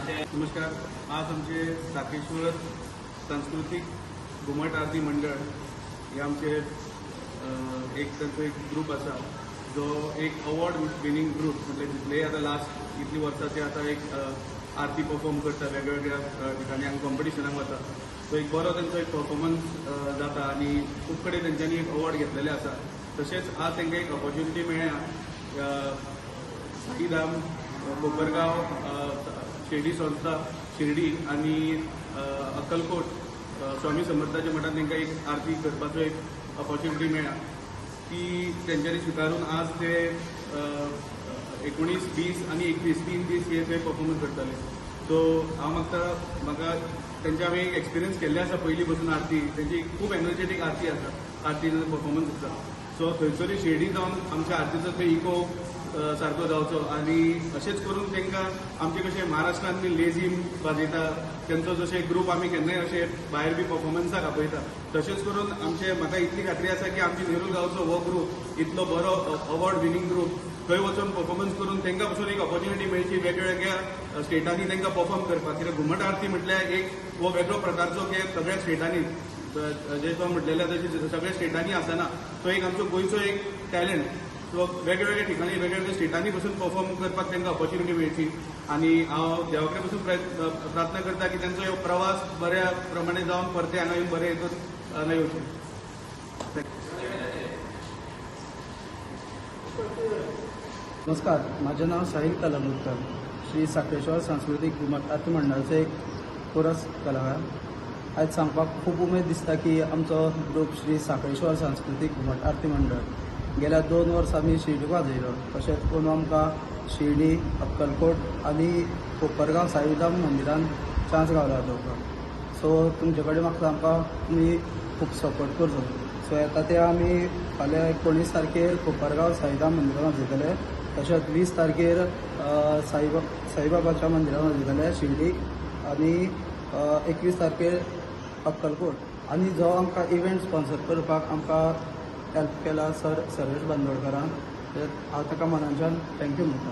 नमस्कार. आज आमचे साकेश्वर सांस्कृतिक घुमट आरती मंडळ हे आमचे त्यांचो एक ग्रुप असा जो एक अवॉर्ड विनिंग ग्रुप म्हणजे जितले आता लास्ट इतली वर्साचे आता एक आरती परफॉर्म करता वेगवेगळ्या ठिकाणी आमी कॉम्पिटिशनाक वता. सो एक बरो त्यांचो एक परफॉर्मन्स जाता आणि खूब कडेन तेंच्यांनी एक अवॉर्ड घेतलेले आसा. तशेंच आज तांकां एक ऑपॉर्च्युनिटी मेळ्ळ्या साईधाम कोपरगांव शिर्डी संस्था शिर्डी आणि अक्कलकोट स्वामी समर्थाच्या मठात तांकां एक आरती करपाचो एक ऑपॉर्च्युनिटी मेळ्ळा ती तेंच्यांनी स्विकारून आज ते 19, 20 आणि 21 3 दीस हे थंय परफॉर्मन्स करताले. सो हांव म्हाका तेंचे हांवें एक एक्सपिरियन्स केल्ले आसा पयलीं पासून आरती. तेंची खूब एनर्जेटीक आरती आसा, आरतीचो परफॉर्मन्स आसा. सो थंयसरी शिर्डी जावन आमच्या आरतीचो थंय इको सारको जावचो आणि अशेंच करून तांकां आमचे कशें महाराष्ट्रांत बी लेझीम वाजयता तेंचो जशें ग्रुप आमी केन्नाय अशे भायर बी परफॉर्मन्साक आपयता तशेंच करून आमचे म्हाका इतली खात्री आसा की आमची नेरूल गांवचो हो ग्रुप इतलो बरो अवॉर्ड विनिंग ग्रुप थंय वचून परफॉर्मन्स करून तांकां पासून एक ऑपॉर्च्युनिटी मेळची वेगवेगळ्या स्टेटांनी तांकां परफॉर्म करपाक. कित्याक घुमट आरती म्हटल्यार एक हो वेगळो प्रकारचो की सगळ्या स्टेटांनी जे तो म्हटलेल्या तशें सगळ्या स्टेटांनी आसना. तो एक आमचो गोंयचो एक टॅलंट. सो वेगवेगळ्या ठिकाणी वेगवेगळ्या स्टेटांनी पासून परफॉर्म करपाक तांकां ऑपॉर्च्युनिटी मेळची आणि हांव देवा कडेन पासून प्रार्थना करता की तांचो हो प्रवास बऱ्या प्रमाणे जावन परते हांगा येवन बरे हांगा येवचें. नमस्कार, माझे नाव साहिल कलामुरकर, श्री साकेश्वर सांस्कृतिक घुमट आरती मंडळाचो एक कोरस कलाकार. आयज सांगपाक खूब उमेद दिसता की आमचो ग्रूप श्री साकेश्वर सांस्कृतिक घुमट आरती मंडळ गेल्या 2 वर्सां आमी शिर्डीक वाजयलो. तशेंच करून आमकां शिर्डी, अक्कलकोट आनी कोपरगांव साईधाम मंदिरान चान्स गावला वचपाक. सो तुमचे कडेन मागता आमकां तुमी खूब सपोर्ट करचो. सो येता ते आमी फाल्यां 19 तारखेर कोपरगांव साईधाम मंदिरान वाजयतले. तशेंच 20 तारखेर साईबाबाच्या मंदिरान वाजयतले शिर्डीक आणि 21 तारखेर अक्कलकोट. आणि जो आमकां इव्हेंट स्पॉन्सर करपाक आमकां हेल्प केला सर सर्वेश बांदोडकरान, हांव ताका मनाच्यान थँक्यू म्हणटा.